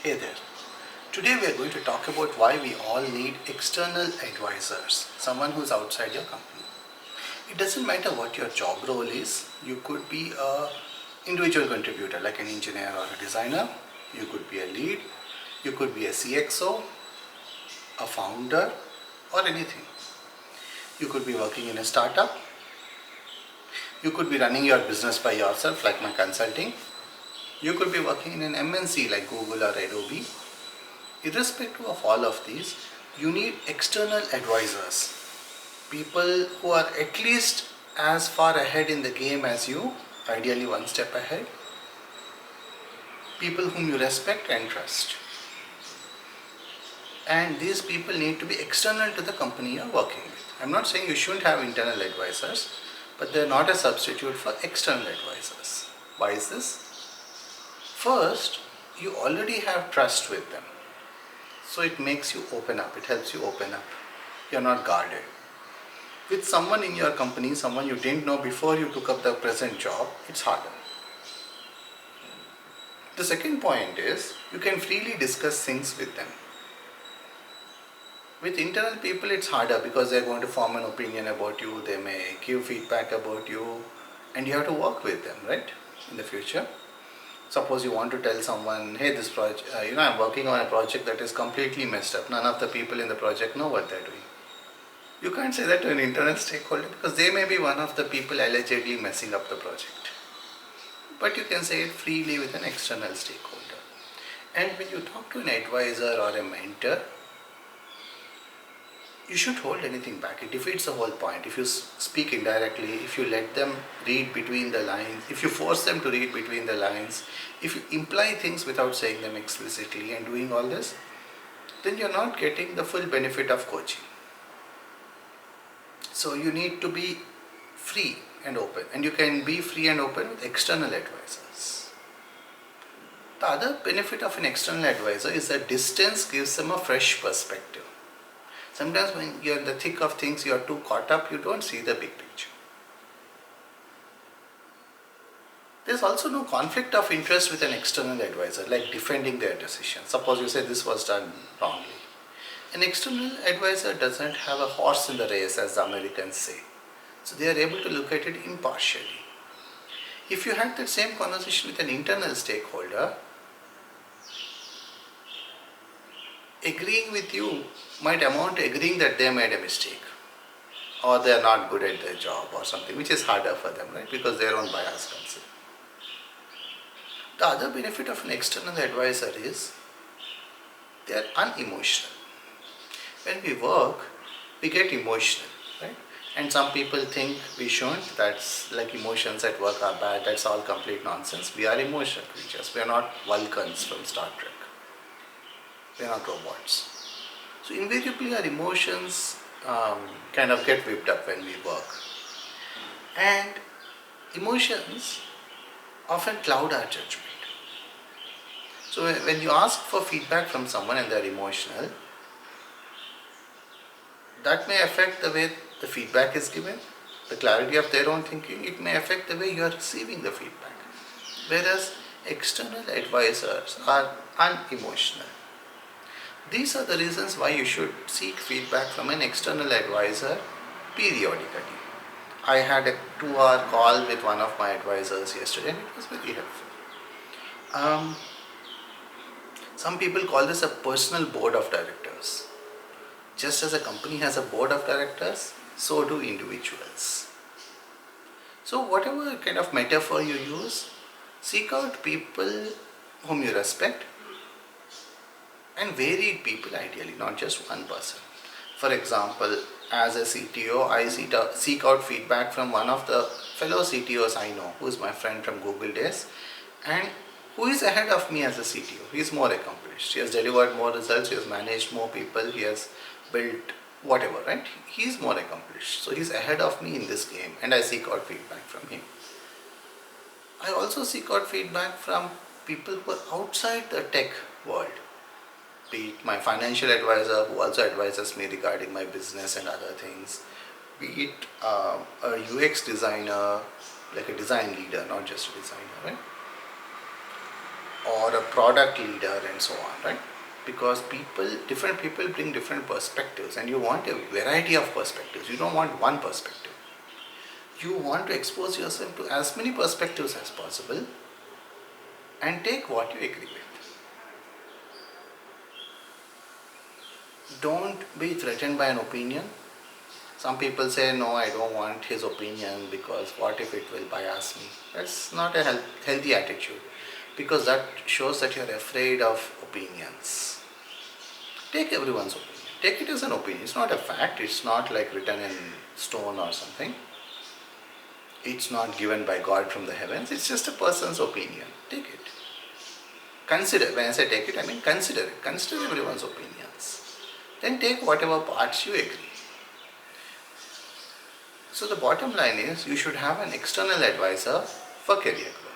Hey there. Today we are going to talk about why we all need external advisors, someone who's outside your company. It doesn't matter what your job role is. You could be a individual contributor like an engineer or a designer. You could be a lead. You could be a CXO, a founder, or anything. You could be working in a startup. You could be running your business by yourself like my consulting. You could be working in an MNC like Google or Adobe. Irrespective of all of these, you need external advisors, people who are at least as far ahead in the game as you, ideally one step ahead, people whom you respect and trust. And these people need to be external to the company you're working with. I'm not saying you shouldn't have internal advisors, but they're not a substitute for external advisors. Why is this? First, you already have trust with them. So it makes you open up, it helps you open up. You're not guarded. With someone in your company, someone you didn't know before you took up the present job, it's harder. The second point is you can freely discuss things with them. With internal people, it's harder because they're going to form an opinion about you, they may give feedback about you, and you have to work with them, right? In the future. Suppose you want to tell someone, hey, this project, I'm working on a project that is completely messed up. None of the people in the project know what they're doing. You can't say that to an internal stakeholder because they may be one of the people allegedly messing up the project. But you can say it freely with an external stakeholder. And when you talk to an advisor or a mentor, you shouldn't hold anything back. It defeats the whole point. If you speak indirectly, if you let them read between the lines, if you force them to read between the lines, if you imply things without saying them explicitly and doing all this, then you're not getting the full benefit of coaching. So you need to be free and open, and you can be free and open with external advisors. The other benefit of an external advisor is that distance gives them a fresh perspective. Sometimes when you're in the thick of things, you're too caught up, you don't see the big picture. There's also no conflict of interest with an external advisor, like defending their decision. Suppose you say this was done wrongly. An external advisor doesn't have a horse in the race, as the Americans say. So they are able to look at it impartially. If you had that same conversation with an internal stakeholder, agreeing with you might amount to agreeing that they made a mistake or they are not good at their job or something, which is harder for them, right? Because their own bias comes in. The other benefit of an external advisor is they are unemotional. When we work, we get emotional, right? And some people think we shouldn't. That's like emotions at work are bad. That's all complete nonsense. We are emotional creatures. We are not Vulcans from Star Trek. We are not robots. So invariably our emotions kind of get whipped up when we work. And emotions often cloud our judgment. So when you ask for feedback from someone and they're emotional, that may affect the way the feedback is given, the clarity of their own thinking. It may affect the way you are receiving the feedback. Whereas external advisors are unemotional. These are the reasons why you should seek feedback from an external advisor periodically. I had a 2-hour call with one of my advisors yesterday and it was very helpful. Some people call this a personal board of directors. Just as a company has a board of directors, so do individuals. So whatever kind of metaphor you use, seek out people whom you respect and varied people ideally, not just one person. For example, as a CTO, I seek out feedback from one of the fellow CTOs I know, who is my friend from Google days, and who is ahead of me as a CTO. He is more accomplished. He has delivered more results, he has managed more people, he has built whatever, right? He is more accomplished. So he is ahead of me in this game and I seek out feedback from him. I also seek out feedback from people who are outside the tech world. Be it my financial advisor who also advises me regarding my business and other things. Be it a UX designer, like a design leader, not just a designer, right? or a product leader and so on, right? Because different people bring different perspectives, and you want a variety of perspectives. You don't want one perspective. You want to expose yourself to as many perspectives as possible and take what you agree with. Don't be threatened by an opinion. Some people say, no, I don't want his opinion because what if it will bias me? That's not a healthy attitude, because that shows that you're afraid of opinions. Take everyone's opinion. Take it as an opinion. It's not a fact. It's not like written in stone or something. It's not given by God from the heavens. It's just a person's opinion. Take it. Consider. When I say take it, I mean consider it. Consider everyone's opinions. Then take whatever parts you agree. So the bottom line is, you should have an external advisor for career growth.